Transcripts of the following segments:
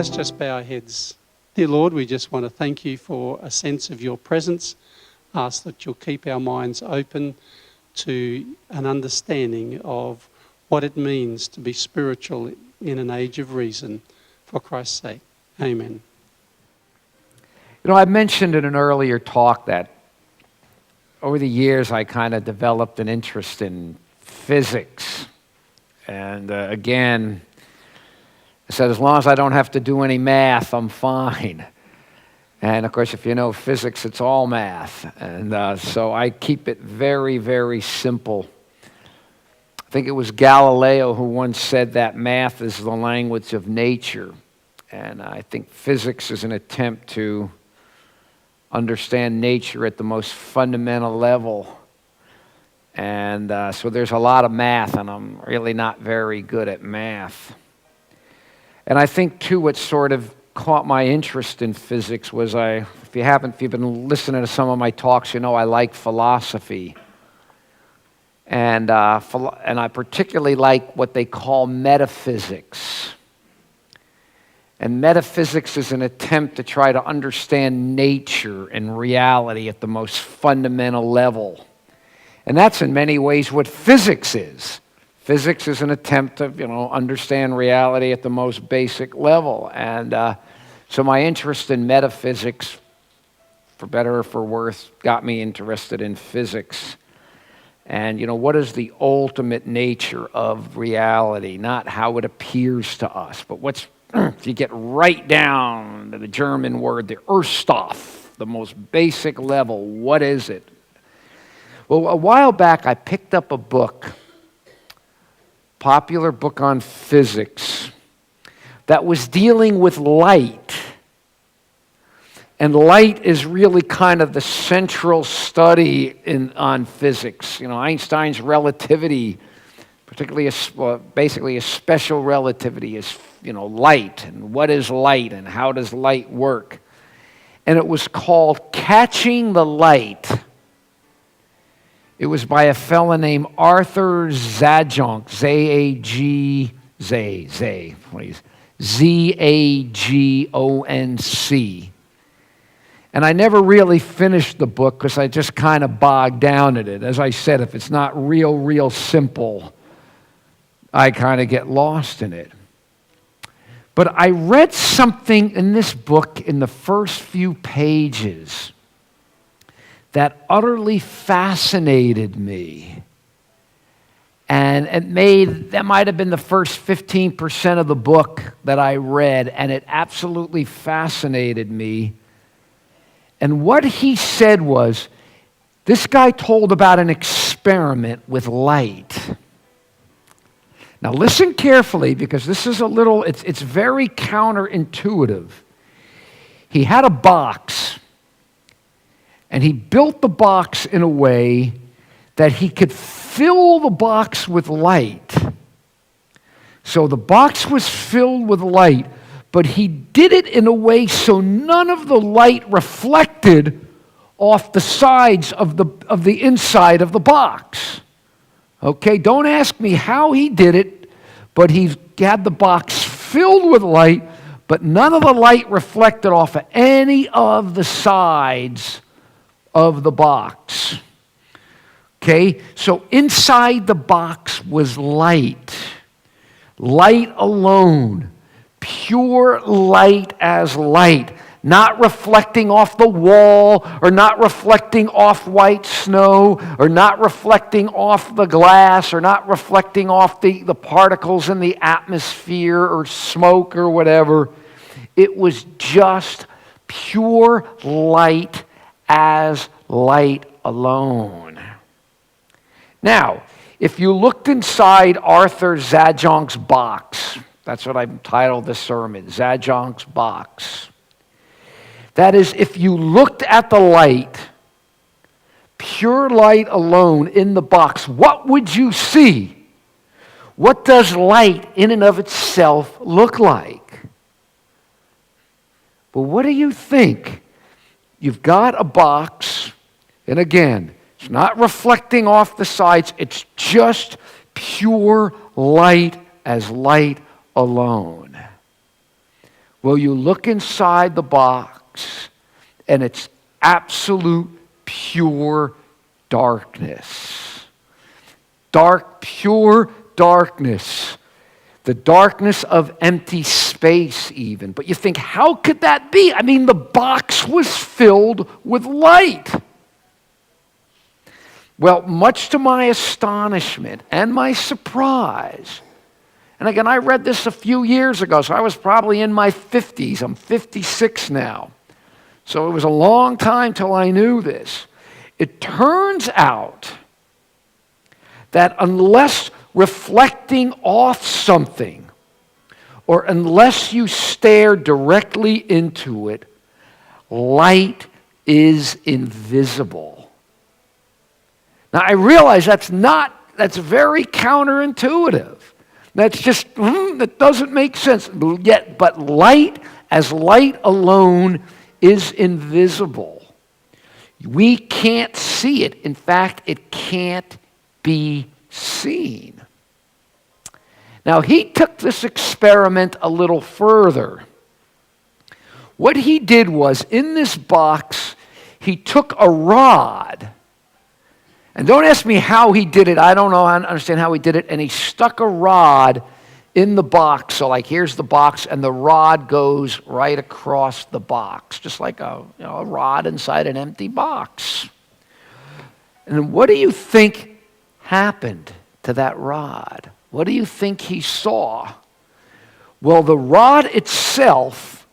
Let's just bow our heads. Dear Lord, we just want to thank you for a sense of your presence. Ask that you'll keep our minds open to an understanding of what it means to be spiritual in an age of reason. For Christ's sake. Amen. You know, I mentioned in an earlier talk that over the years I kind of developed an interest in physics. And again, I said, as long as I don't have to do any math, I'm fine. And of course, if you know physics, it's all math. And so I keep it very, very simple. I think it was Galileo who once said that math is the language of nature. And I think physics is an attempt to understand nature at the most fundamental level. And so there's a lot of math, and I'm really not very good at math. And I think, too, what sort of caught my interest in physics was if you've been listening to some of my talks, you know I like philosophy. And I particularly like what they call metaphysics. And metaphysics is an attempt to try to understand nature and reality at the most fundamental level. And that's in many ways what physics is. Physics is an attempt to, understand reality at the most basic level. And so my interest in metaphysics, for better or for worse, got me interested in physics. And, what is the ultimate nature of reality? Not how it appears to us, but if you get right down to the German word, the Urstoff, the most basic level, what is it? Well, a while back, I picked up a book, popular book on physics, that was dealing with light. And light is really kind of the central study on physics. Einstein's relativity, particularly basically a special relativity, is light, and what is light, and how does light work? And it was called Catching the Light. It was by a fellow named Arthur Zajonc, Z-A-G-O-N-C. And I never really finished the book because I just kind of bogged down in it. As I said, if it's not real simple, I kind of get lost in it. But I read something in this book in the first few pages that utterly fascinated me. And that might have been the first 15% of the book that I read, and it absolutely fascinated me. And what he said was, this guy told about an experiment with light. Now listen carefully, because this is it's very counterintuitive. He had a box, and he built the box in a way that he could fill the box with light. So the box was filled with light, but he did it in a way so none of the light reflected off the sides of the inside of the box. Okay, don't ask me how he did it, but he had the box filled with light, but none of the light reflected off of any of the sides of the box. Okay, so inside the box was light. Light alone. Pure light as light. Not reflecting off the wall, or not reflecting off white snow, or not reflecting off the glass, or not reflecting off the particles in the atmosphere, or smoke, or whatever. It was just pure light as light alone. Now, if you looked inside Arthur Zajonc's box, that's what I've titled the sermon, Zajonc's box. That is, if you looked at the light, pure light alone in the box, what would you see? What does light in and of itself look like? Well, what do you think? You've got a box, and again, it's not reflecting off the sides, it's just pure light as light alone. Well, you look inside the box, and it's absolute pure darkness. Dark, pure darkness. The darkness of empty space even. But you think, how could that be? I mean, the box was filled with light. Well, much to my astonishment and my surprise, and again, I read this a few years ago, so I was probably in my 50s. I'm 56 now. So it was a long time till I knew this. It turns out that unless reflecting off something, or unless you stare directly into it, light is invisible. Now I realize that's very counterintuitive. That's just, that doesn't make sense. Yet, but light, as light alone, is invisible. We can't see it. In fact, it can't be seen. Now, he took this experiment a little further. What he did was, in this box, he took a rod. And don't ask me how he did it. I don't know. I don't understand how he did it. And he stuck a rod in the box. So like, here's the box, and the rod goes right across the box, just like a rod inside an empty box. And what do you think happened to that rod? What do you think he saw? Well, the rod itself,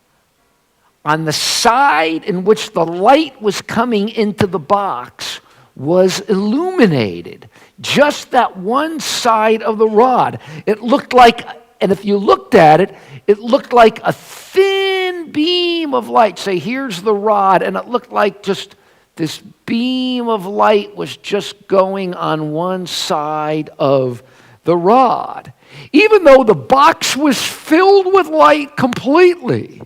on the side in which the light was coming into the box, was illuminated. Just that one side of the rod. It looked like, and if you looked at it, it looked like a thin beam of light. Say, here's the rod, and it looked like just this beam of light was just going on one side of the rod. Even though the box was filled with light completely,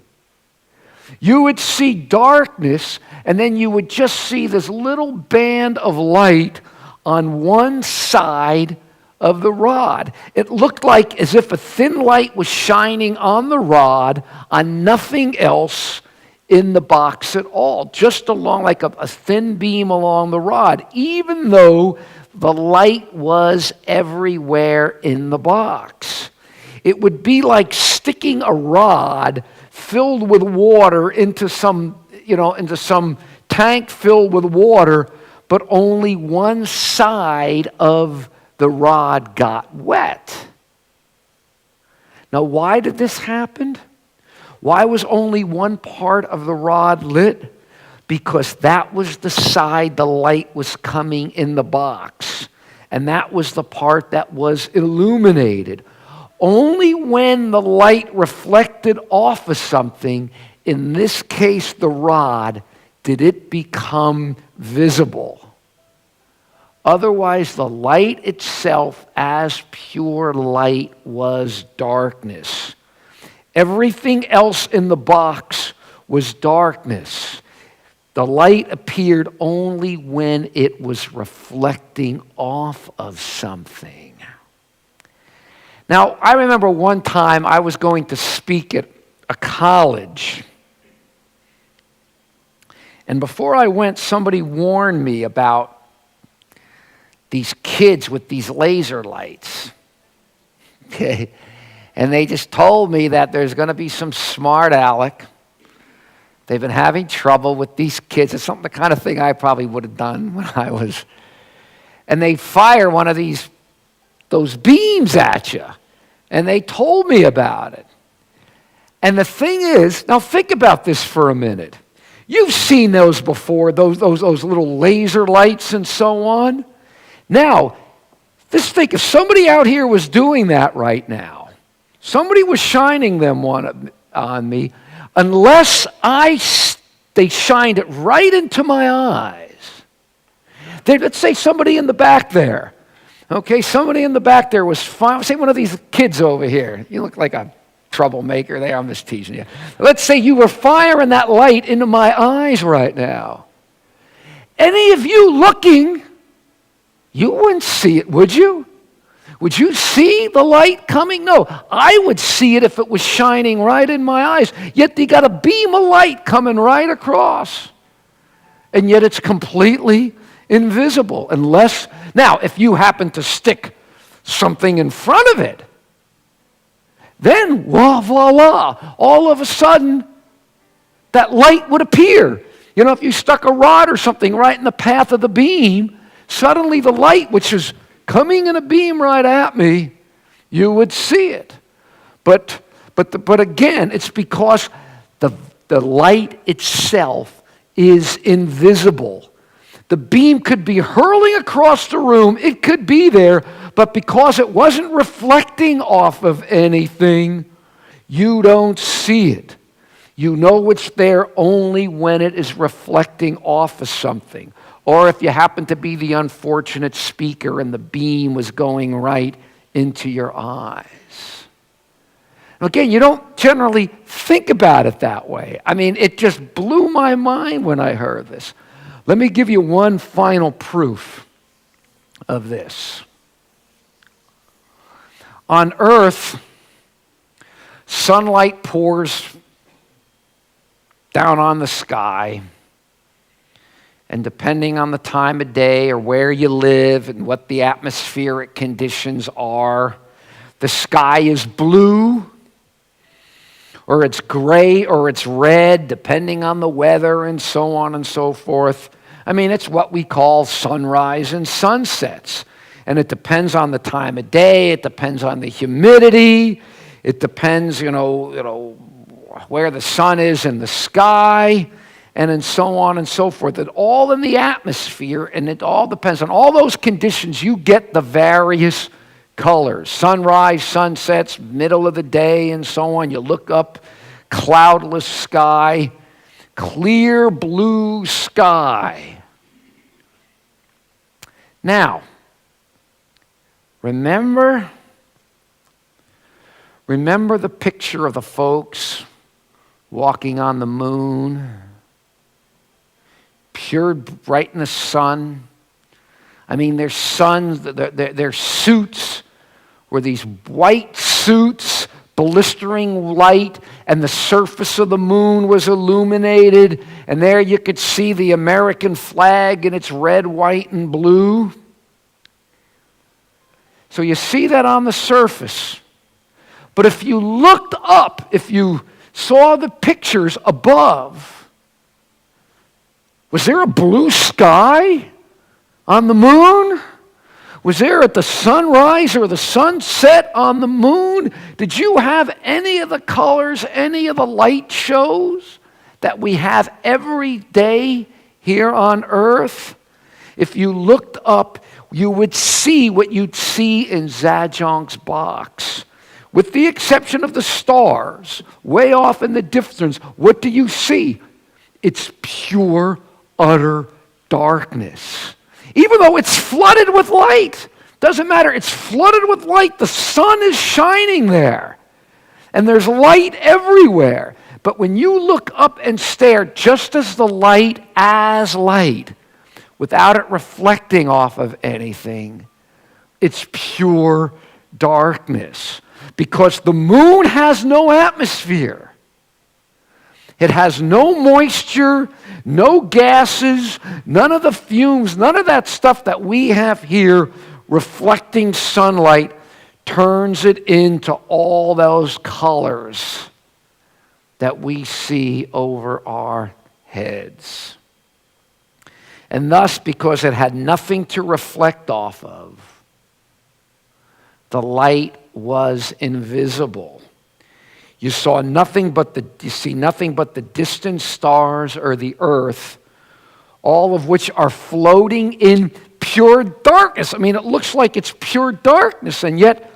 you would see darkness, and then you would just see this little band of light on one side of the rod. It looked like as if a thin light was shining on the rod, on nothing else in the box at all, just along like a thin beam along the rod, even though the light was everywhere in the box. It would be like sticking a rod filled with water into some tank filled with water, but only one side of the rod got wet. Now, why did this happen? Why was only one part of the rod lit? Because that was the side the light was coming in the box, and that was the part that was illuminated. Only when the light reflected off of something, in this case the rod, did it become visible. Otherwise, the light itself, as pure light, was darkness. Everything else in the box was darkness. The light appeared only when it was reflecting off of something. Now, I remember one time I was going to speak at a college. And before I went, somebody warned me about these kids with these laser lights. Okay? And they just told me that there's going to be some smart aleck. They've been having trouble with these kids. It's something, the kind of thing I probably would have done when I was. And they fire one of those beams at you. And they told me about it. And the thing is, now think about this for a minute. You've seen those before, those little laser lights and so on. Now, just think, if somebody out here was doing that right now, somebody was shining them on me, unless they shined it right into my eyes. Let's say somebody in the back there. Okay, somebody in the back there was say one of these kids over here. You look like a troublemaker there. I'm just teasing you. Let's say you were firing that light into my eyes right now. Any of you looking, you wouldn't see it, would you? Would you see the light coming? No. I would see it if it was shining right in my eyes. Yet you got a beam of light coming right across. And yet it's completely invisible. Now, if you happen to stick something in front of it, then voila, all of a sudden, that light would appear. You know, if you stuck a rod or something right in the path of the beam, suddenly the light, which is coming in a beam right at me, you would see it. But again, it's because the light itself is invisible. The beam could be hurling across the room, it could be there, but because it wasn't reflecting off of anything, you don't see it. You know it's there only when it is reflecting off of something. Or if you happen to be the unfortunate speaker and the beam was going right into your eyes. Again, you don't generally think about it that way. I mean, it just blew my mind when I heard this. Let me give you one final proof of this. On Earth, sunlight pours down on the sky, and depending on the time of day or where you live and what the atmospheric conditions are, the sky is blue, or it's gray, or it's red, depending on the weather and so on and so forth. I mean, it's what we call sunrise and sunsets. And it depends on the time of day, it depends on the humidity, it depends, where the sun is in the sky, and so on and so forth. It's all in the atmosphere, and it all depends on all those conditions. You get the various colors, sunrise, sunsets, middle of the day, and so on. You look up, cloudless sky, clear blue sky. Now, remember the picture of the folks walking on the moon, pure bright in the sun. I mean, their suits were these white suits, blistering light, and the surface of the moon was illuminated, and there you could see the American flag in its red, white, and blue. So you see that on the surface. But if you looked up, if you saw the pictures above, was there a blue sky on the moon? Was there at the sunrise or the sunset on the moon? Did you have any of the colors, any of the light shows that we have every day here on earth? If you looked up, you would see what you'd see in Zajonc's box. With the exception of the stars, way off in the distance, what do you see? It's pure, utter darkness. Even though it's flooded with light, doesn't matter, it's flooded with light. The sun is shining there, and there's light everywhere. But when you look up and stare, just as light, without it reflecting off of anything, it's pure darkness. Because the moon has no atmosphere. It has no moisture, no gases, none of the fumes, none of that stuff that we have here. Reflecting sunlight turns it into all those colors that we see over our heads. And thus, because it had nothing to reflect off of, the light was invisible. You see nothing but the distant stars or the earth, all of which are floating in pure darkness. I mean, it looks like it's pure darkness, and yet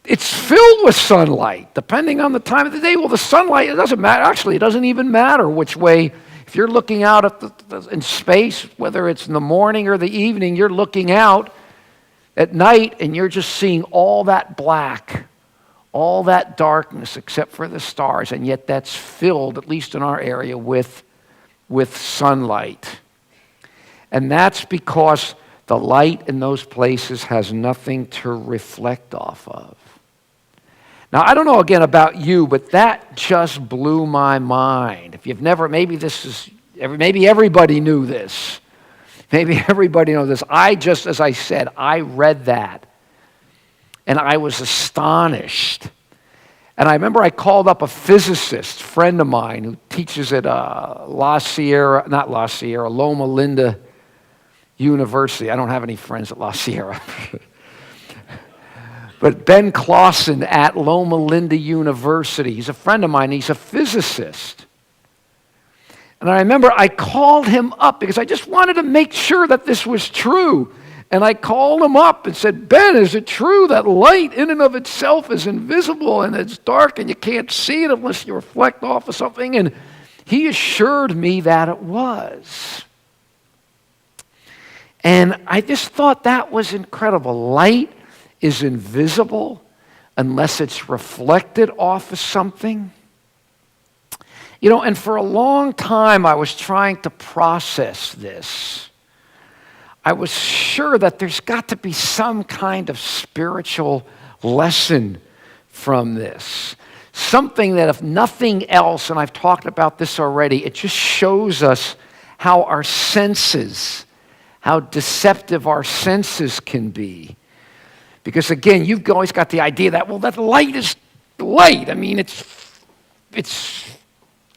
it's filled with sunlight, depending on the time of the day. Well, the sunlight, it doesn't matter. Actually, it doesn't even matter which way. If you're looking out in space, whether it's in the morning or the evening, you're looking out at night, and you're just seeing all that black, all that darkness except for the stars, and yet that's filled, at least in our area, with sunlight. And that's because the light in those places has nothing to reflect off of. Now, I don't know again about you, but that just blew my mind. If you've never, maybe everybody knew this. Maybe everybody knows this. As I said, I read that, and I was astonished. And I remember I called up a physicist friend of mine who teaches at Loma Linda University. I don't have any friends at La Sierra. But Ben Clausen at Loma Linda University, he's a friend of mine, he's a physicist. And I remember I called him up because I just wanted to make sure that this was true. And I called him up and said, Ben, is it true that light in and of itself is invisible and it's dark and you can't see it unless you reflect off of something? And he assured me that it was. And I just thought that was incredible. Light is invisible unless it's reflected off of something. You know, and for a long time I was trying to process this. I was sure that there's got to be some kind of spiritual lesson from this. Something that, if nothing else, and I've talked about this already, it just shows us how our senses, how deceptive our senses can be. Because again, you've always got the idea that, well, that light is light. I mean, it's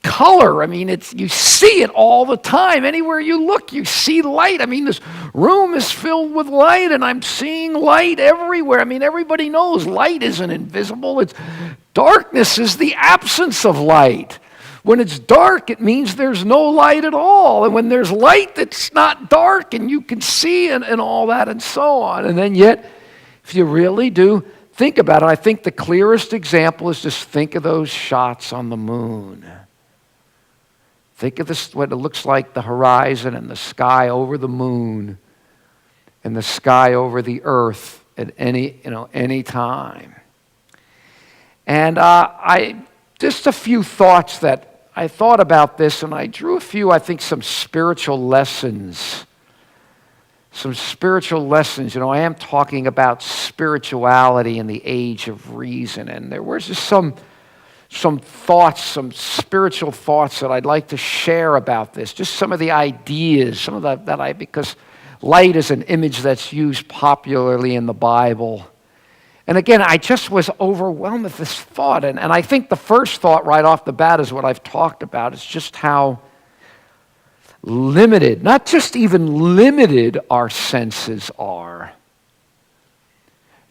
color. I mean, you see it all the time. Anywhere you look, you see light. I mean, this room is filled with light, and I'm seeing light everywhere. I mean, everybody knows light isn't invisible. Darkness is the absence of light. When it's dark, it means there's no light at all. And when there's light, it's not dark, and you can see and all that and so on. And then yet, if you really do think about it, I think the clearest example is just think of those shots on the moon. Think of this, what it looks like, the horizon and the sky over the moon and the sky over the earth at any time. And just a few thoughts that I thought about this, and I drew a few, I think, some spiritual lessons. Some spiritual lessons. You know, I am talking about spirituality in the age of reason, and there was just some thoughts, some spiritual thoughts that I'd like to share about this. Just some of the ideas, because light is an image that's used popularly in the Bible. And again, I just was overwhelmed with this thought, and I think the first thought right off the bat is what I've talked about. It's just how limited, not just even limited our senses are,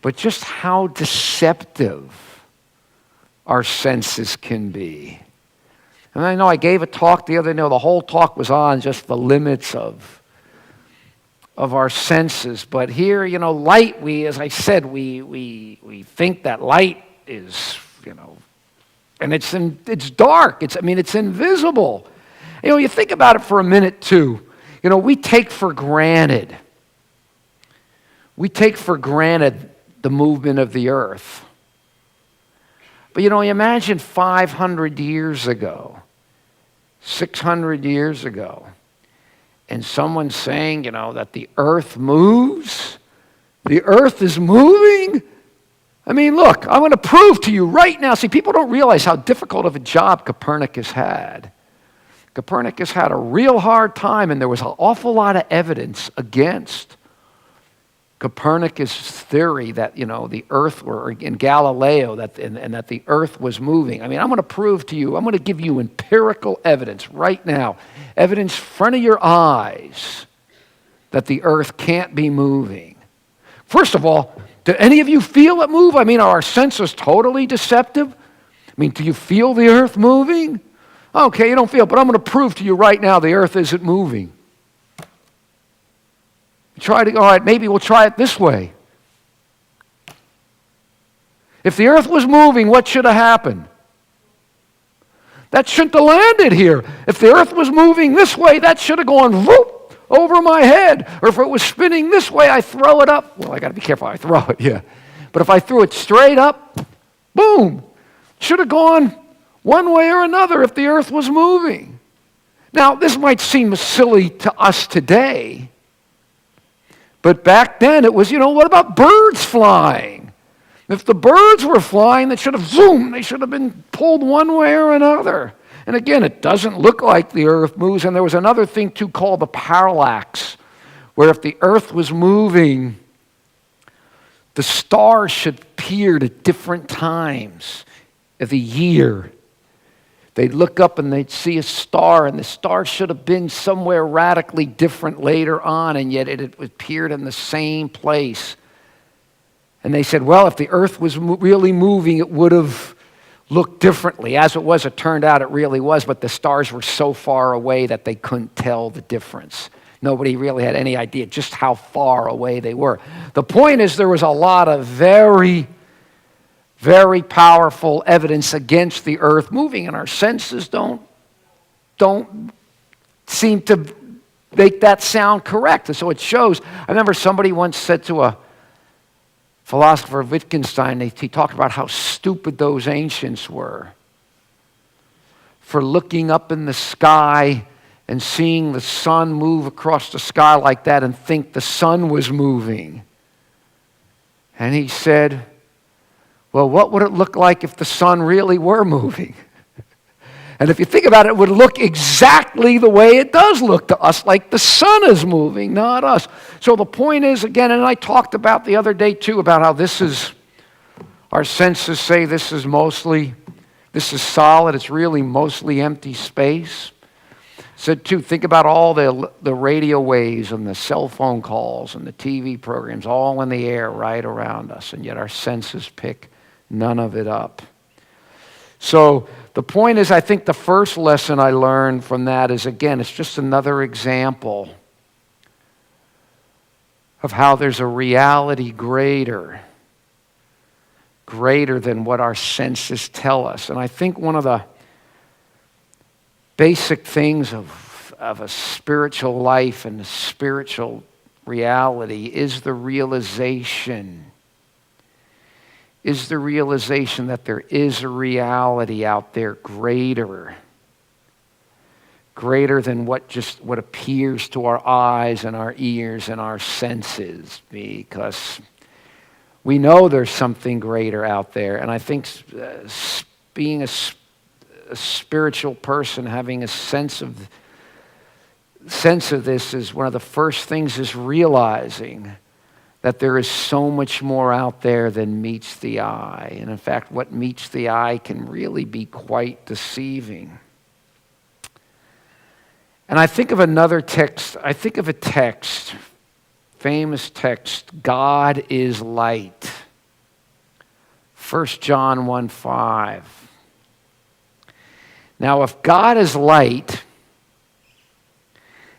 but just how deceptive our senses can be. And I know I gave a talk the other day, the whole talk was on just the limits of our senses. But here, light, as I said, we think that light is, and it's dark. It's invisible. You think about it for a minute too. We take for granted the movement of the earth. But you imagine 500 years ago, 600 years ago, and someone saying, that the earth moves. The earth is moving. I mean, look, I'm going to prove to you right now. See, people don't realize how difficult of a job Copernicus had. Copernicus had a real hard time, and there was an awful lot of evidence against Copernicus' theory that, the earth, or in Galileo, that the earth was moving. I mean, I'm going to prove to you, I'm going to give you empirical evidence right now, evidence in front of your eyes that the earth can't be moving. First of all, do any of you feel it move? I mean, are our senses totally deceptive? I mean, do you feel the earth moving? Okay, you don't feel it, but I'm going to prove to you right now the earth isn't moving. All right, maybe we'll try it this way. If the earth was moving, what should have happened? That shouldn't have landed here. If the earth was moving this way, that should have gone whoop over my head. Or if it was spinning this way, I throw it up. Well, I got to be careful how I throw it, yeah. But if I threw it straight up, boom, should have gone one way or another if the earth was moving. Now, this might seem silly to us today, But back then it was, what about birds flying? If the birds were flying, they should have been pulled one way or another. And again, it doesn't look like the earth moves. And there was another thing too called the parallax, where if the earth was moving, the stars should appear at different times of the year. They'd look up and they'd see a star, and the star should have been somewhere radically different later on, and yet it had appeared in the same place. And they said, well, if the earth was really moving, it would have looked differently. As it was, it turned out it really was, but the stars were so far away that they couldn't tell the difference. Nobody really had any idea just how far away they were. The point is, there was a lot of very, very powerful evidence against the earth moving, and our senses don't seem to make that sound correct. And so it shows. I remember somebody once said to a philosopher, Wittgenstein, he talked about how stupid those ancients were for looking up in the sky and seeing the sun move across the sky like that and think the sun was moving. And he said, well, what would it look like if the sun really were moving? And if you think about it, it would look exactly the way it does look to us, like the sun is moving, not us. So the point is, again, and I talked about the other day too, about how our senses say this is solid, it's really mostly empty space. Said too, think about all the radio waves and the cell phone calls and the TV programs all in the air right around us, and yet our senses pick none of it up. So the point is, I think the first lesson I learned from that is, again, it's just another example of how there's a reality greater than what our senses tell us. And I think one of the basic things of a spiritual life and a spiritual reality is the realization that there is a reality out there greater than what appears to our eyes and our ears and our senses, because we know there's something greater out there. And I think being a spiritual person, having a sense of this, is one of the first things, is realizing that there is so much more out there than meets the eye. And in fact, what meets the eye can really be quite deceiving. And I think of another text, famous text, God is light. 1 John 1:5. Now, if God is light,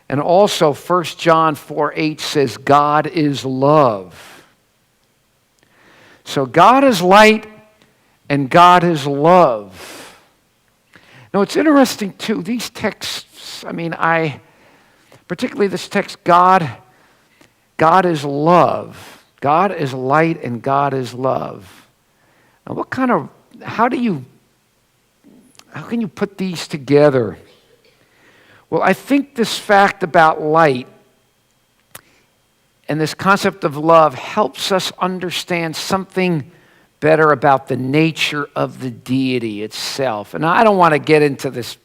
and also 1 John 4:8 says God is love. So God is light and God is love. Now it's interesting too, these texts, particularly this text, God is love. God is light and God is love. Now how can you put these together? Well, I think this fact about light and this concept of love helps us understand something better about the nature of the deity itself. And I don't want to get into the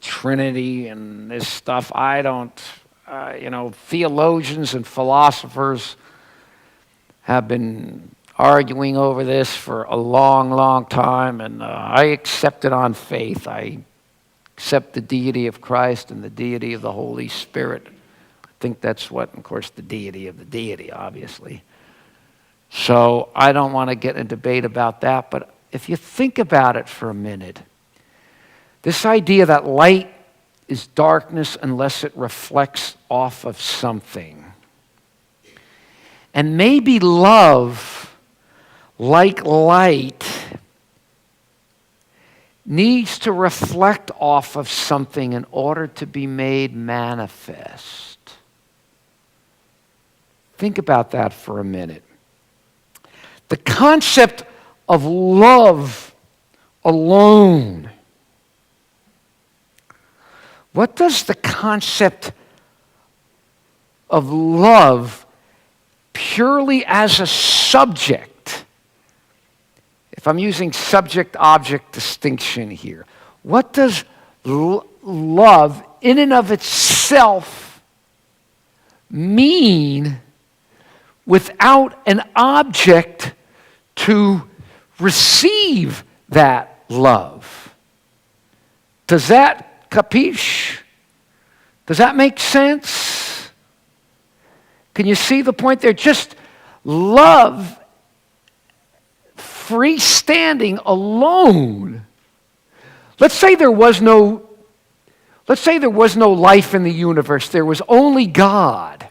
Trinity and this stuff. I don't, theologians and philosophers have been arguing over this for a long, long time, and I accept it on faith. I accept the deity of Christ and the deity of the Holy Spirit. I think that's what, of course, the deity of the deity, obviously. So I don't want to get in a debate about that, but if you think about it for a minute, this idea that light is darkness unless it reflects off of something. And maybe love, like light, needs to reflect off of something in order to be made manifest. Think about that for a minute. The concept of love alone. What does the concept of love purely as a subject, if I'm using subject-object distinction here, what does love in and of itself mean without an object to receive that love? Does that, capiche? Does that make sense? Can you see the point there? Just love, freestanding alone. Let's say there was no life in the universe. There was only God.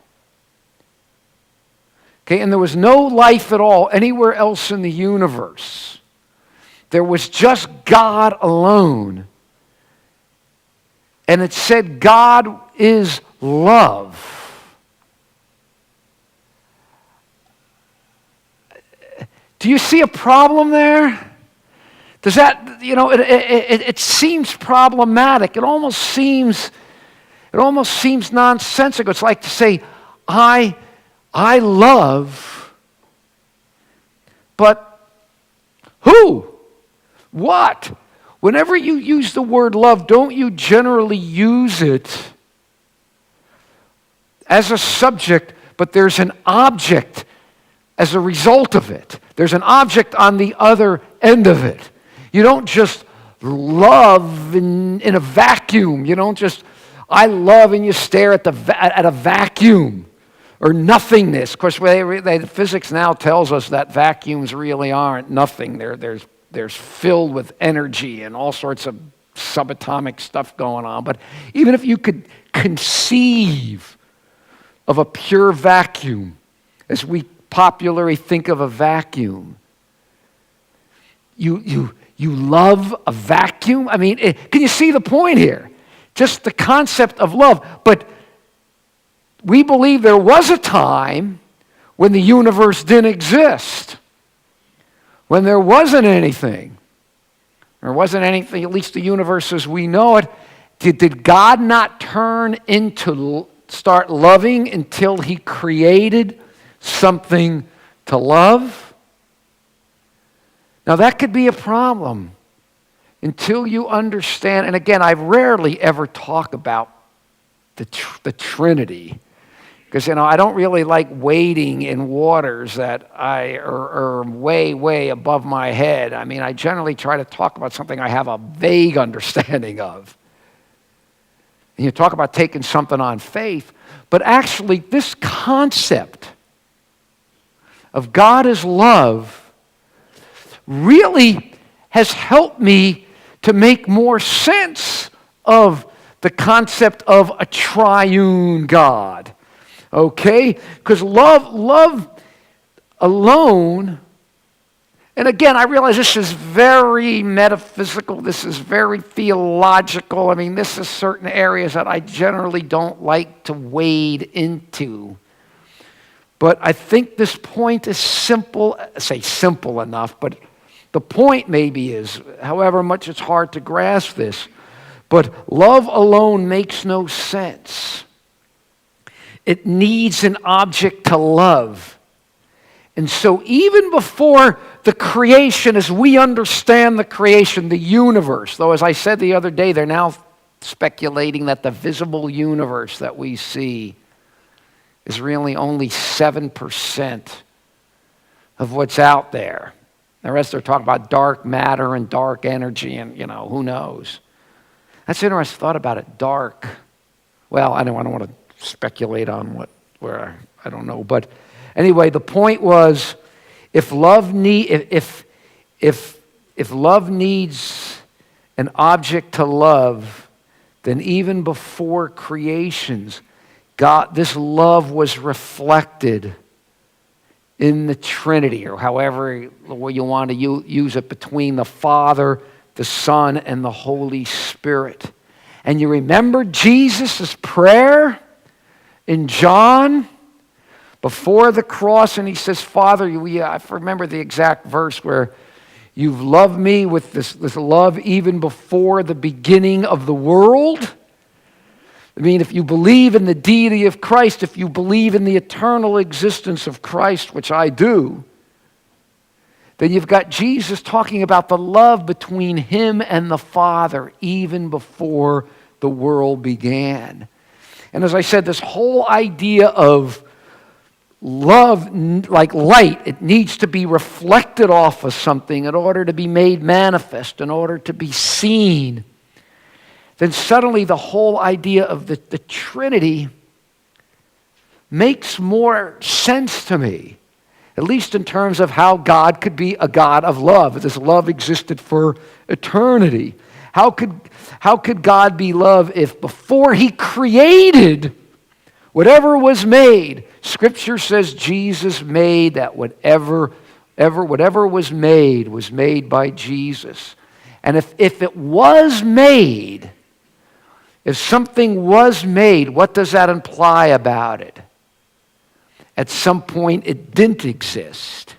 Okay, and there was no life at all anywhere else in the universe. There was just God alone. And it said God is love. Do you see a problem there? Does that, it seems problematic. It almost seems nonsensical. It's like to say, I love, but who? What? Whenever you use the word love, don't you generally use it as a subject, but there's an object as a result of it. There's an object on the other end of it. You don't just love in a vacuum. You don't just, I love, and you stare at a vacuum or nothingness. Of course, physics now tells us that vacuums really aren't nothing. They're filled with energy and all sorts of subatomic stuff going on. But even if you could conceive of a pure vacuum, as we popularly think of a vacuum, you love a vacuum? I mean, can you see the point here? Just the concept of love. But we believe there was a time when the universe didn't exist, when there wasn't anything. There wasn't anything, at least the universe as we know it. Did God not start loving until he created something to love? Now that could be a problem until you understand, and again, I rarely ever talk about the Trinity, because I don't really like wading in waters that are way, way above my head. I mean, I generally try to talk about something I have a vague understanding of. And you talk about taking something on faith, but actually this concept of God as love really has helped me to make more sense of the concept of a triune God. Okay? Because love alone, and again, I realize this is very metaphysical, this is very theological. I mean, this is certain areas that I generally don't like to wade into. But I think this point is simple, simple enough, but the point maybe is, however much it's hard to grasp this, but love alone makes no sense. It needs an object to love. And so even before the creation, as we understand the creation, the universe, though as I said the other day, they're now speculating that the visible universe that we see is really only 7% of what's out there. The rest are talking about dark matter and dark energy and, who knows. That's interesting. I thought about it. Dark. Well, I don't want to speculate on where I don't know. But anyway, the point was, if love needs an object to love, then even before creations, this love was reflected in the Trinity, or however you want to use it, between the Father, the Son, and the Holy Spirit. And you remember Jesus' prayer in John before the cross, and he says, Father, I remember the exact verse where you've loved me with this love even before the beginning of the world. I mean, if you believe in the deity of Christ, if you believe in the eternal existence of Christ, which I do, then you've got Jesus talking about the love between him and the Father even before the world began. And as I said, this whole idea of love, like light, it needs to be reflected off of something in order to be made manifest, in order to be seen. Then suddenly the whole idea of the Trinity makes more sense to me, at least in terms of how God could be a God of love. This love existed for eternity. How could God be love if before he created whatever was made, Scripture says Jesus made that whatever was made by Jesus. And if it was made, if something was made, what does that imply about it? At some point it didn't exist.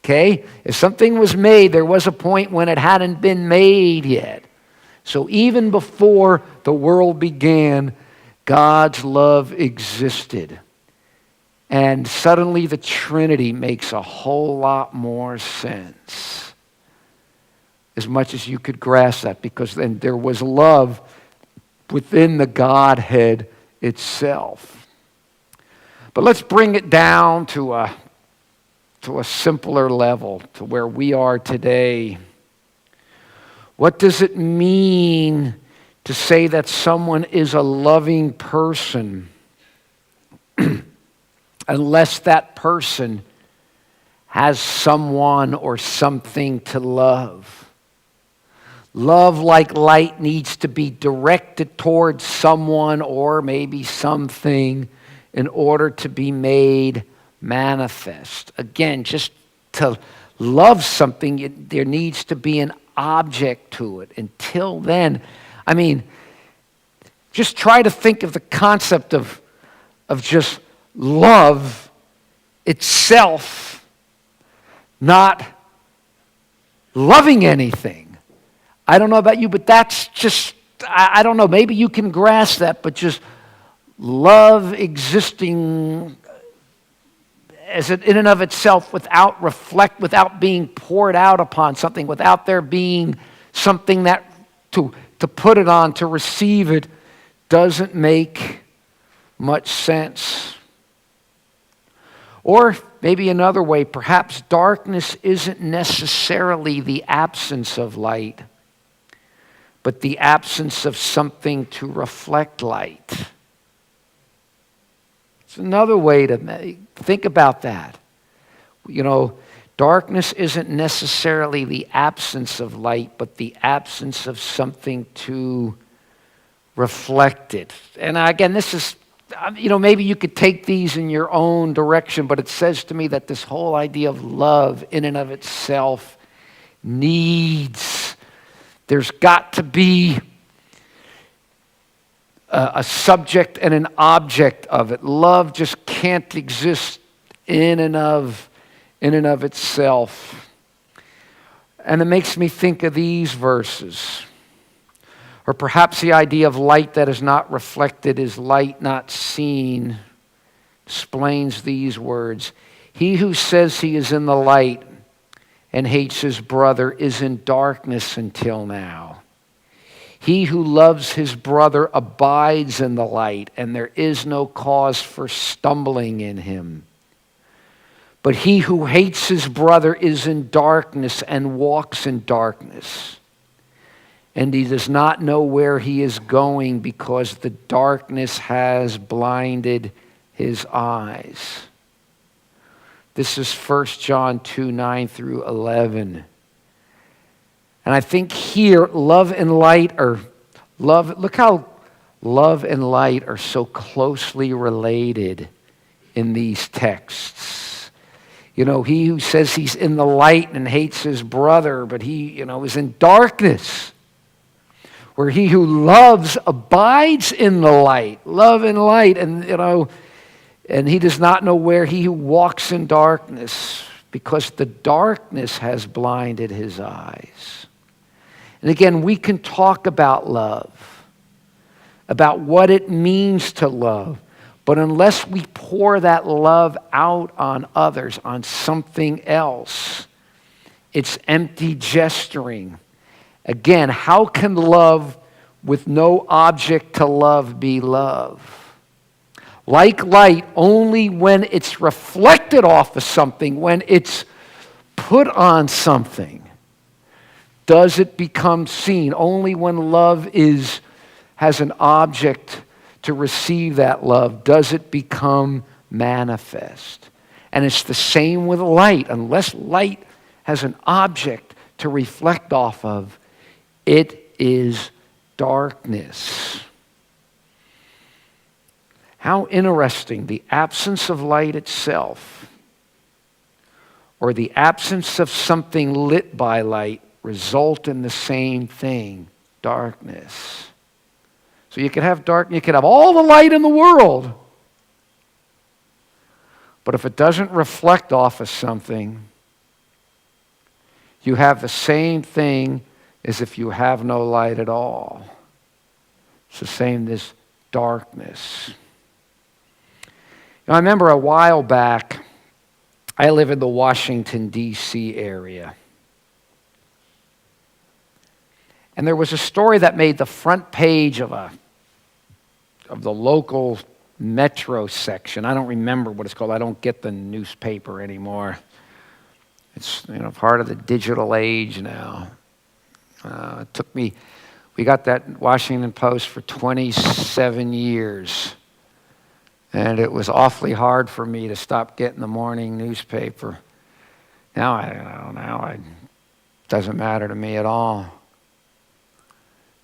Okay? If something was made, there was a point when it hadn't been made yet. So even before the world began, God's love existed. And suddenly the Trinity makes a whole lot more sense. As much as you could grasp that, because then there was love within the Godhead itself. But let's bring it down to a simpler level, to where we are today. What does it mean to say that someone is a loving person unless that person has someone or something to love? Love, like light, needs to be directed towards someone or maybe something in order to be made manifest. Again, just to love something, there needs to be an object to it. Until then, I mean, just try to think of the concept of just love itself, not loving anything. I don't know about you, but that's just, I don't know, maybe you can grasp that, but just love existing as in and of itself without being poured out upon something, without there being something that to put it on, to receive it, doesn't make much sense. Or maybe another way, perhaps darkness isn't necessarily the absence of light, but the absence of something to reflect light. It's another way to think about that. You know, darkness isn't necessarily the absence of light, but the absence of something to reflect it. And again, this is, maybe you could take these in your own direction, but it says to me that this whole idea of love in and of itself there's got to be a subject and an object of it. Love just can't exist in and of itself. And it makes me think of these verses. Or perhaps the idea of light that is not reflected is light not seen. Explains these words. He who says he is in the light and hates his brother is in darkness until now. He who loves his brother abides in the light, and there is no cause for stumbling in him. But he who hates his brother is in darkness and walks in darkness. And he does not know where he is going because the darkness has blinded his eyes. This is 1 John 2, 9 through 11. And I think here, look how love and light are so closely related in these texts. He who says he's in the light and hates his brother, but he, is in darkness. Where he who loves abides in the light, love and light, and he does not know where he who walks in darkness, because the darkness has blinded his eyes. And again, we can talk about love, about what it means to love. But unless we pour that love out on others, on something else, it's empty gesturing. Again, how can love with no object to love be love? Like light, only when it's reflected off of something, when it's put on something, does it become seen. Only when love has an object to receive that love does it become manifest. And it's the same with light. Unless light has an object to reflect off of, it is darkness. How interesting, the absence of light itself, or the absence of something lit by light, result in the same thing, darkness. So you could have you could have all the light in the world, but if it doesn't reflect off of something, you have the same thing as if you have no light at all. It's the same as darkness. I remember a while back, I live in the Washington, D.C. area. And there was a story that made the front page of the local metro section. I don't remember what it's called. I don't get the newspaper anymore. It's part of the digital age now. It took me, we got that Washington Post for 27 years. And it was awfully hard for me to stop getting the morning newspaper. Now it doesn't matter to me at all.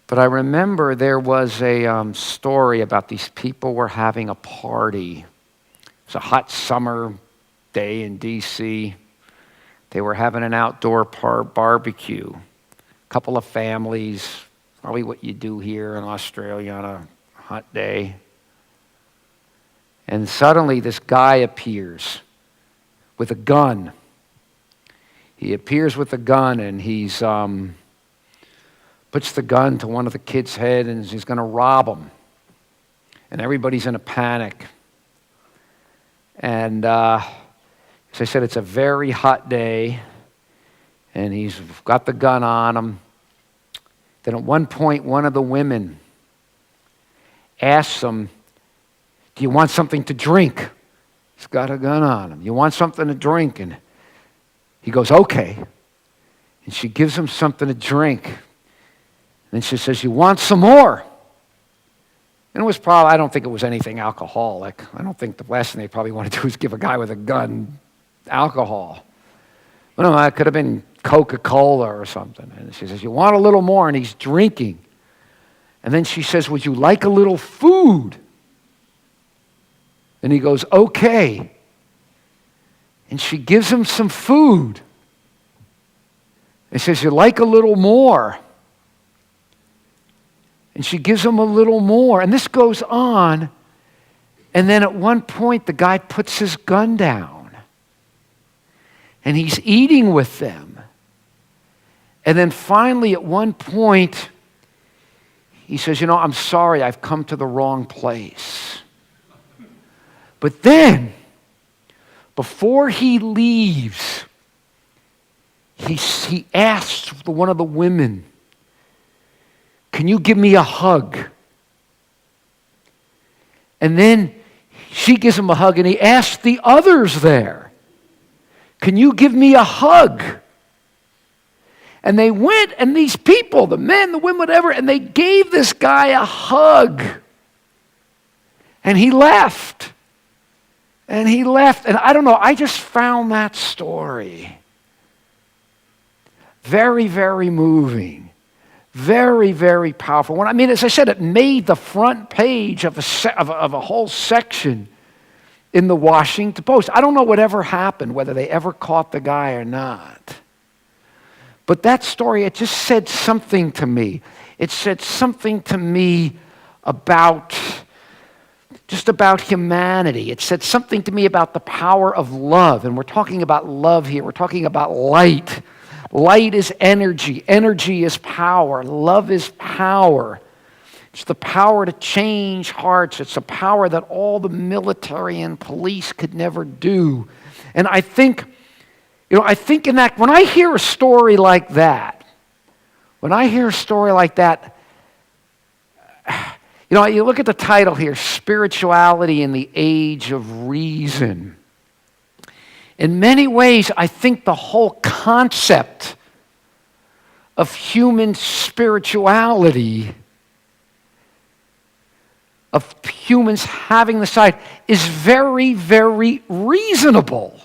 But I remember there was a story about these people were having a party. It was a hot summer day in D.C. They were having an outdoor barbecue. A couple of families, probably what you do here in Australia on a hot day. And suddenly this guy appears with a gun. He appears with a gun and he's puts the gun to one of the kids' head and he's going to rob them. And everybody's in a panic. And as I said, it's a very hot day. And he's got the gun on him. Then at one point, one of the women asks him, "Do you want something to drink?" He's got a gun on him. "You want something to drink?" And he goes, "Okay." And she gives him something to drink. And then she says, "You want some more?" And it was probably, I don't think it was anything alcoholic. I don't think the last thing they probably want to do is give a guy with a gun alcohol. But no, it could have been Coca-Cola or something. And she says, "You want a little more?" And he's drinking. And then she says, "Would you like a little food?" And he goes, "Okay." And she gives him some food. And says, "You like a little more?" And she gives him a little more. And this goes on. And then at one point, the guy puts his gun down. And he's eating with them. And then finally, at one point, he says, "I'm sorry, I've come to the wrong place." But then, before he leaves, he asks one of the women, "Can you give me a hug?" And then she gives him a hug, and he asks the others there, "Can you give me a hug?" And they went, and these people, the men, the women, whatever, and they gave this guy a hug. And he left. And he left. And I don't know, I just found that story very, very moving. Very, very powerful. As I said, it made the front page of a whole section in the Washington Post. I don't know whatever happened, whether they ever caught the guy or not. But that story, it just said something to me. It said something to me about humanity. It said something to me about the power of love. And we're talking about love here. We're talking about light. Light is energy. Energy is power. Love is power. It's the power to change hearts. It's a power that all the military and police could never do. And I think in that, when I hear a story like that, you look at the title here, Spirituality in the Age of Reason. In many ways, I think the whole concept of human spirituality, of humans having the sight, is very, very reasonable.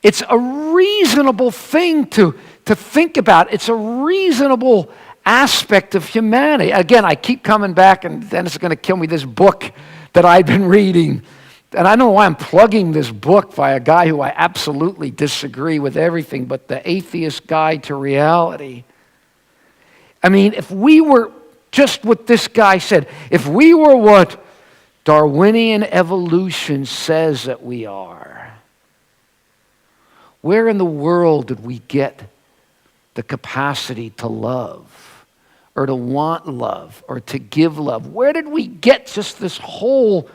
It's a reasonable thing to think about. It's a reasonable aspect of humanity. Again, I keep coming back, and Dennis is going to kill me, this book that I've been reading. And I don't know why I'm plugging this book by a guy who I absolutely disagree with everything, but The Atheist Guide to Reality. I mean, if we were just what this guy said, if we were what Darwinian evolution says that we are, where in the world did we get the capacity to love, or to want love, or to give love? Where did we get just this whole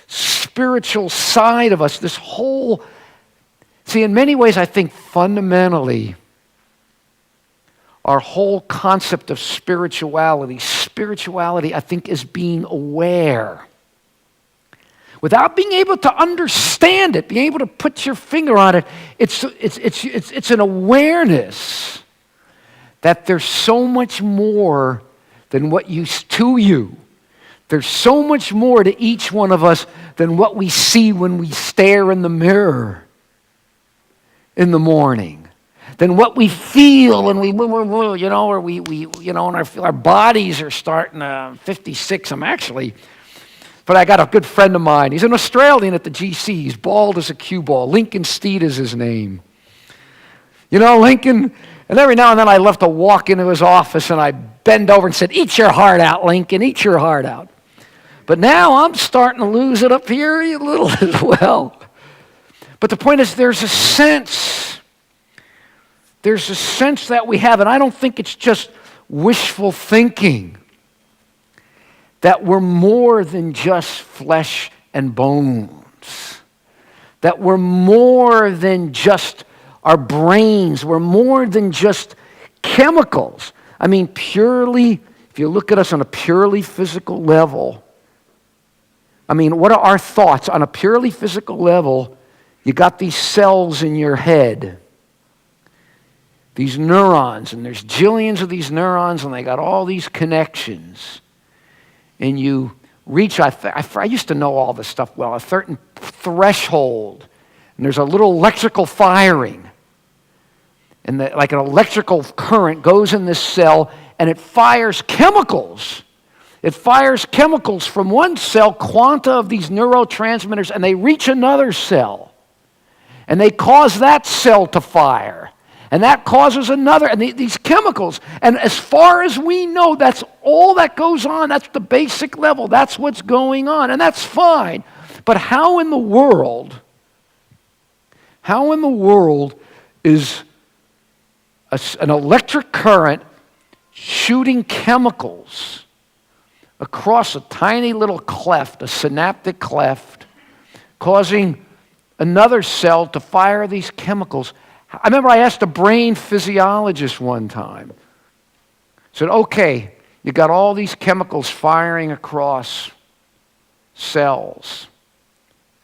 spiritual side of us, this whole... See, in many ways, I think fundamentally, our whole concept of spirituality, I think, is being aware. Without being able to understand it, being able to put your finger on it, it's an awareness that there's so much more than what used to you. There's so much more to each one of us than what we see when we stare in the mirror in the morning, than what we feel when our bodies are starting to 56. But I got a good friend of mine. He's an Australian at the GC. He's bald as a cue ball. Lincoln Steed is his name. Lincoln, and every now and then I love to walk into his office and I bend over and said, "Eat your heart out, Lincoln, eat your heart out." But now I'm starting to lose it up here a little as well. But the point is, there's a sense that we have, and I don't think it's just wishful thinking, that we're more than just flesh and bones, that we're more than just our brains, we're more than just chemicals. I mean, purely, if you look at us on a purely physical level, I mean, what are our thoughts? On a purely physical level, you got these cells in your head, these neurons, and there's jillions of these neurons, and they got all these connections. And you reach, I used to know all this stuff well, a certain threshold, and there's a little electrical firing. And like an electrical current goes in this cell, and it fires chemicals. It fires chemicals from one cell, quanta of these neurotransmitters, and they reach another cell. And they cause that cell to fire. And that causes another, and these chemicals. And as far as we know, that's all that goes on. That's the basic level. That's what's going on, and that's fine. But how in the world is an electric current shooting chemicals across a tiny little cleft, a synaptic cleft, causing another cell to fire these chemicals? I remember I asked a brain physiologist one time. I said, okay, you got all these chemicals firing across cells.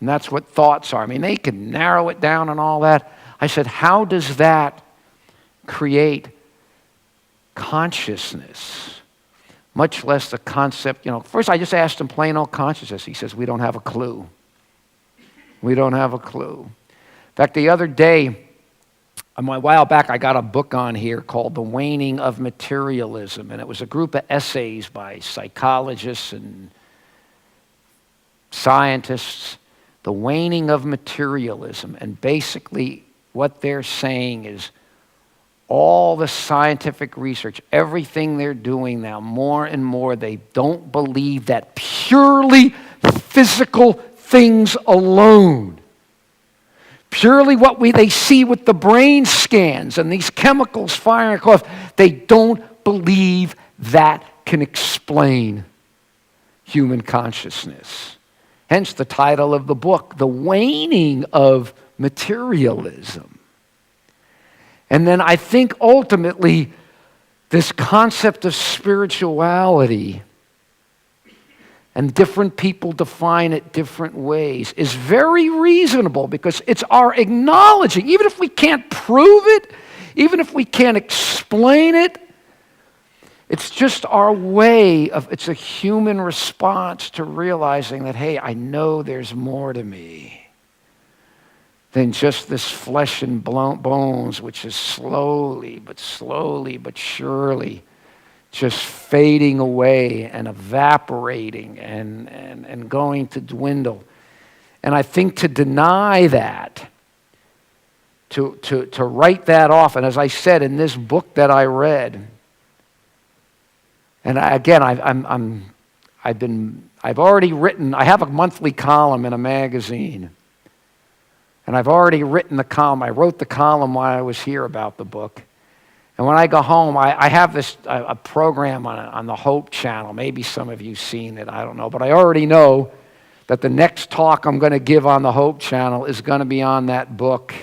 And that's what thoughts are. I mean, they can narrow it down and all that. I said, how does that create consciousness? Much less the concept, First I just asked him plain old consciousness. He says, we don't have a clue. We don't have a clue. In fact, the other day, a while back, I got a book on here called The Waning of Materialism, and it was a group of essays by psychologists and scientists, The Waning of Materialism. And basically what they're saying is all the scientific research, everything they're doing now, more and more, they don't believe that purely physical things alone, purely what they see with the brain scans and these chemicals firing across, they don't believe that can explain human consciousness. Hence the title of the book, The Waning of Materialism. And then I think ultimately this concept of spirituality, and different people define it different ways, is very reasonable because it's our acknowledging, even if we can't prove it, even if we can't explain it, it's just our way of, it's a human response to realizing that, hey, I know there's more to me than just this flesh and bones, which is slowly but surely just fading away and evaporating and going to dwindle. And I think to deny that, to write that off, and as I said in this book that I read, and again, I've already written, I have a monthly column in a magazine, and I've already written the column. I wrote the column while I was here about the book. And when I go home, I have a program on the Hope channel. Maybe some of you have seen it, I don't know. But I already know that the next talk I'm going to give on the Hope channel is going to be on that book.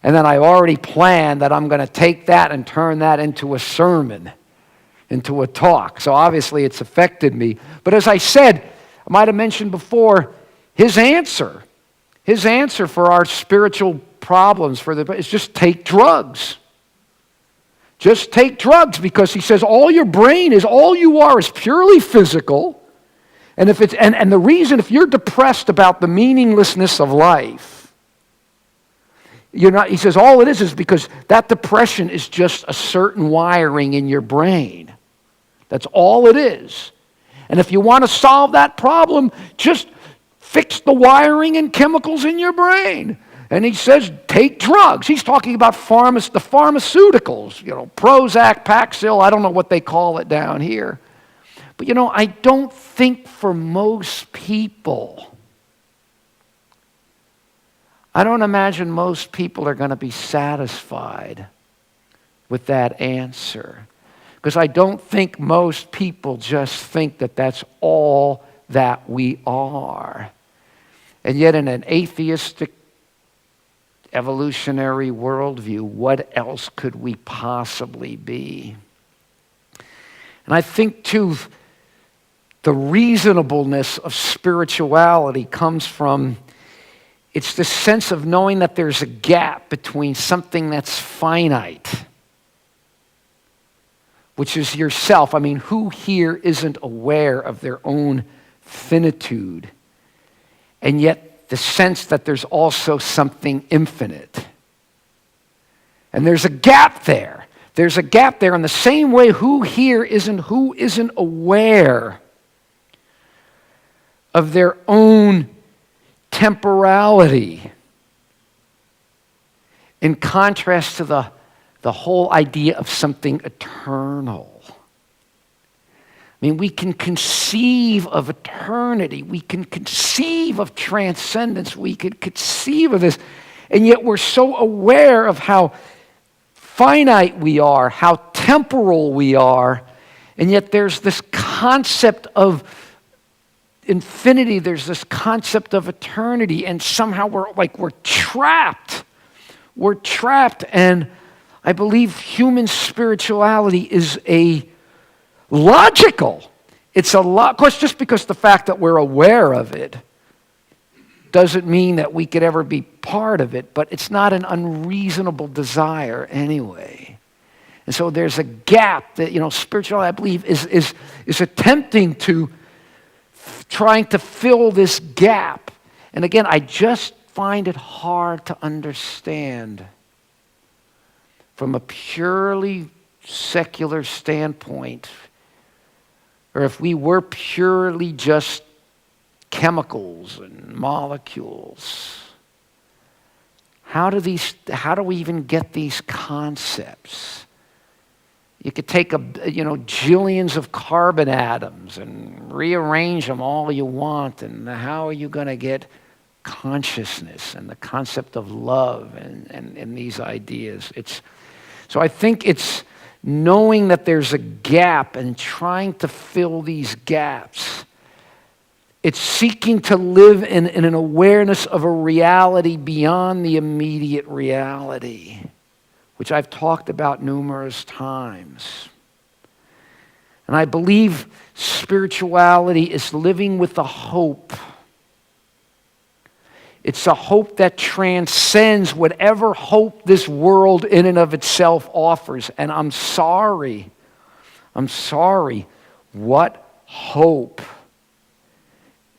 And then I've already planned that I'm going to take that and turn that into a sermon, into a talk. So obviously it's affected me. But as I said, I might have mentioned before, his answer for our spiritual problems is just take drugs. Just take drugs, because he says all your brain is, all you are is purely physical. And if it's and the reason, if you're depressed about the meaninglessness of life, you're not, he says all it is because that depression is just a certain wiring in your brain. That's all it is. And if you want to solve that problem, just fix the wiring and chemicals in your brain. And he says, take drugs. He's talking about the pharmaceuticals, Prozac, Paxil, I don't know what they call it down here. But I don't think for most people, I don't imagine most people are going to be satisfied with that answer. Because I don't think most people just think that that's all that we are. And yet in an atheistic evolutionary worldview, what else could we possibly be? And I think too, the reasonableness of spirituality comes from, it's the sense of knowing that there's a gap between something that's finite, which is yourself. I mean, who here isn't aware of their own finitude? And yet the sense that there's also something infinite. And there's a gap there. There's a gap there in the same way who isn't aware of their own temporality, in contrast to the whole idea of something eternal. I mean, we can conceive of eternity. We can conceive of transcendence. We can conceive of this. And yet we're so aware of how finite we are, how temporal we are. And yet there's this concept of infinity. There's this concept of eternity. And somehow we're trapped. We're trapped. And I believe human spirituality is logical. It's of course, just because the fact that we're aware of it doesn't mean that we could ever be part of it, but it's not an unreasonable desire anyway. And so there's a gap that, spirituality, I believe, is attempting to, trying to fill this gap. And again, I just find it hard to understand from a purely secular standpoint, or if we were purely just chemicals and molecules, how do we even get these concepts? You could take jillions of carbon atoms and rearrange them all you want, and how are you going to get consciousness and the concept of love and these ideas? So I think it's knowing that there's a gap and trying to fill these gaps It's seeking to live in an awareness of a reality beyond the immediate reality, which I've talked about numerous times. And I believe spirituality is living with a hope. It's a hope that transcends whatever hope this world in and of itself offers. And I'm sorry. What hope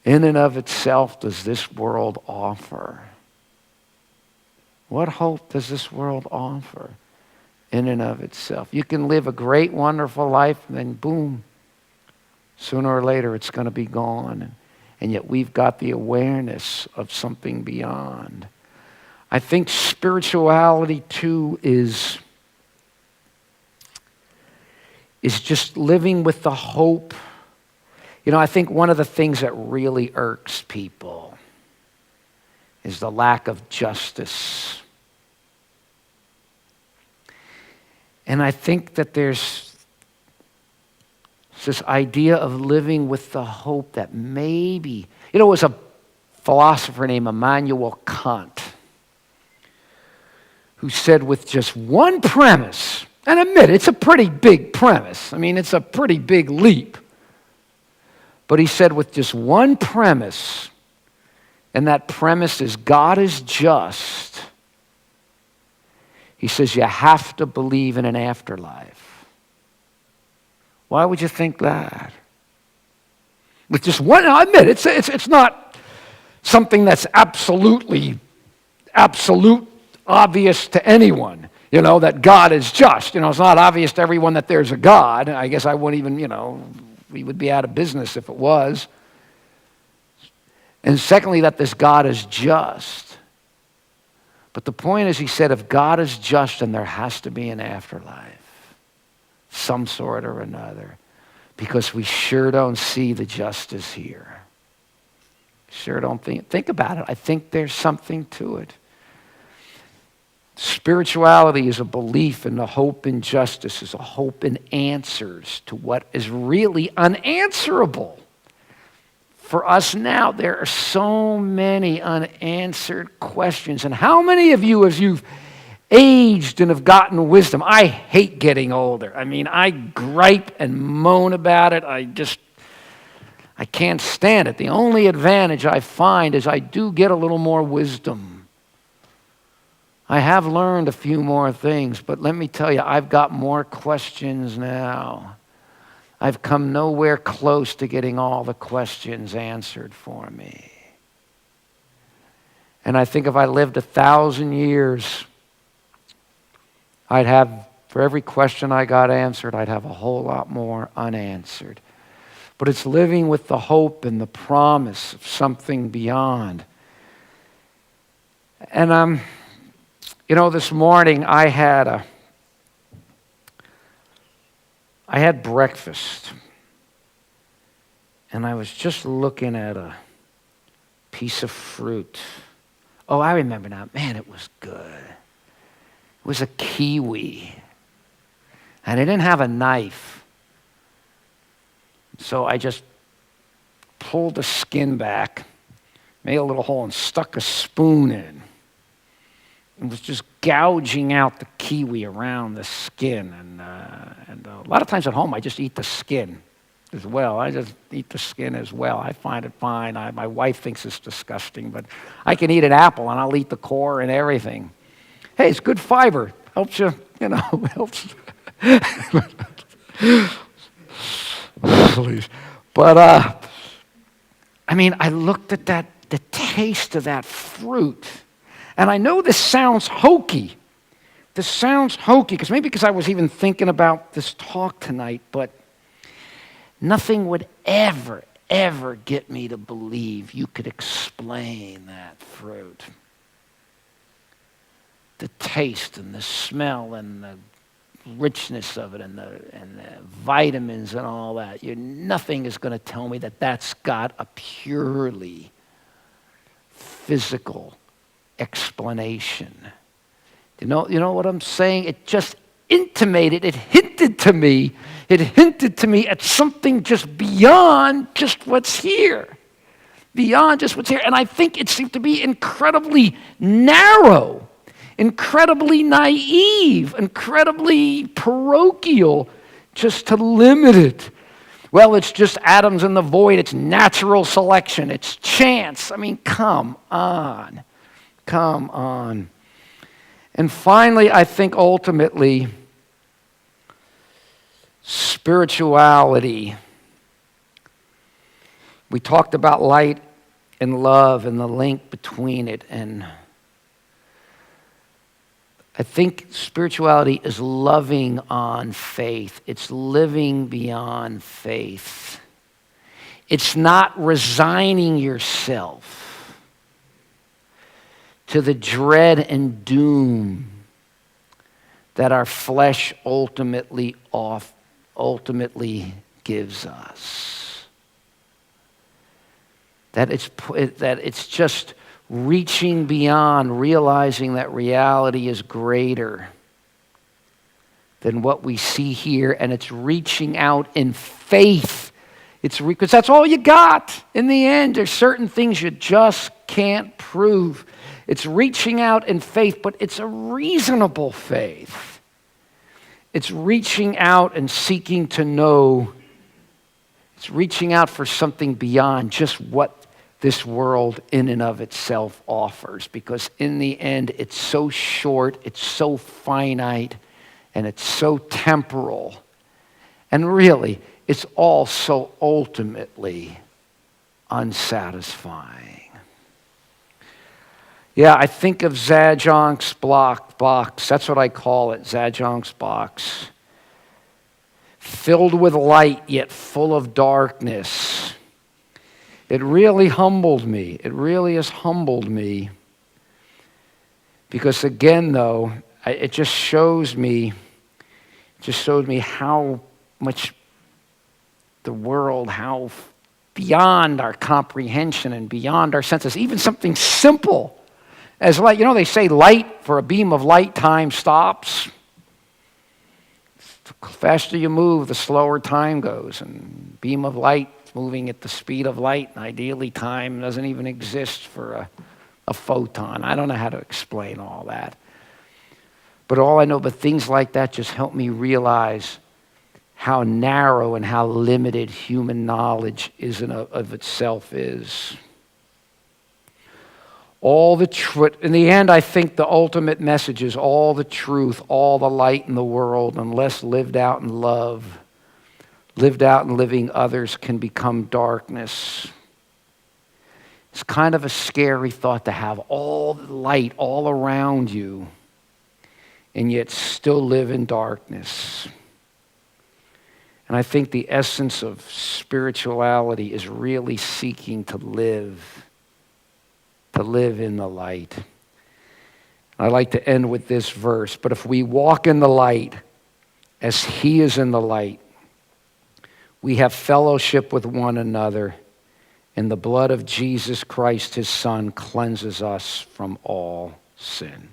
in and of itself does this world offer? What hope does this world offer in and of itself? You can live a great, wonderful life, and then boom, sooner or later it's going to be gone. And yet we've got the awareness of something beyond. I think spirituality, too, is just living with the hope. You know, I think one of the things that really irks people is the lack of justice. And I think that there's this idea of living with the hope that maybe, it was a philosopher named Immanuel Kant who said with just one premise, and admit it's a pretty big premise. I mean, it's a pretty big leap. But he said with just one premise, and that premise is God is just. He says you have to believe in an afterlife. Why would you think that? With just one, I admit, it's not something that's absolute obvious to anyone, that God is just. It's not obvious to everyone that there's a God. I guess I wouldn't even, we would be out of business if it was. And secondly, that this God is just. But the point is, he said, if God is just, then there has to be an afterlife. Some sort or another, because we sure don't see the justice here. Sure don't think about it. I think there's something to it. Spirituality is a belief in the hope in justice, is a hope in answers to what is really unanswerable. For us now, there are so many unanswered questions. And how many of you, as you've aged and have gotten wisdom? I hate getting older. I mean, I gripe and moan about it. I can't stand it. The only advantage I find is I do get a little more wisdom. I have learned a few more things, but let me tell you, I've got more questions now. I've come nowhere close to getting all the questions answered for me. And I think if I lived 1,000 years, I'd have, for every question I got answered, I'd have a whole lot more unanswered. But it's living with the hope and the promise of something beyond. And, this morning I had breakfast. And I was just looking at a piece of fruit. Oh, I remember now. Man, it was good. It was a kiwi. And I didn't have a knife. So I just pulled the skin back, made a little hole, and stuck a spoon in. And was just gouging out the kiwi around the skin. And a lot of times at home, I just eat the skin as well. I just eat the skin as well. I find it fine. My wife thinks it's disgusting, but I can eat an apple, and I'll eat the core and everything. Hey, it's good fiber. Helps you, helps. Please. But, I looked at the taste of that fruit. And I know this sounds hokey. Because I was even thinking about this talk tonight, but nothing would ever get me to believe you could explain that fruit. The taste and the smell and the richness of it and the vitamins and all that. Nothing is going to tell me that that's got a purely physical explanation. You know what I'm saying? It just intimated, it hinted to me at something just beyond just what's here. beyond just what's here. And I think it seemed to be incredibly narrow, incredibly naive, incredibly parochial, just to limit it. Well, it's just atoms in the void. It's natural selection. It's chance. I mean, come on. Come on. And finally, I think ultimately, spirituality. We talked about light and love and the link between it. And I think spirituality is loving on faith. It's living beyond faith. It's not resigning yourself to the dread and doom that our flesh ultimately gives us. That it's just reaching beyond, realizing that reality is greater than what we see here, and it's reaching out in faith. Because that's all you got in the end. There's certain things you just can't prove. It's reaching out in faith, but it's a reasonable faith. It's reaching out and seeking to know. It's reaching out for something beyond just what this world in and of itself offers, because in the end it's so short, it's so finite, and it's so temporal. And really, it's all so ultimately unsatisfying. Yeah, I think of Zajonc's box. That's what I call it, Zajonc's box. Filled with light, yet full of darkness. It really humbled me. It really has humbled me. Because again, though, it just showed me how much the world, how beyond our comprehension and beyond our senses, even something simple as light. You know, they say light, for a beam of light, time stops. The faster you move, the slower time goes. And beam of light moving at the speed of light, and ideally time doesn't even exist for a photon. I don't know how to explain all that. But all I know, but things like that just help me realize how narrow and how limited human knowledge of itself is. In the end, I think the ultimate message is all the truth, all the light in the world, unless lived out in love, lived out in living others, can become darkness. It's kind of a scary thought to have all the light all around you and yet still live in darkness. And I think the essence of spirituality is really seeking to live in the light. I like to end with this verse, but if we walk in the light as he is in the light, we have fellowship with one another, and the blood of Jesus Christ, his Son, cleanses us from all sin.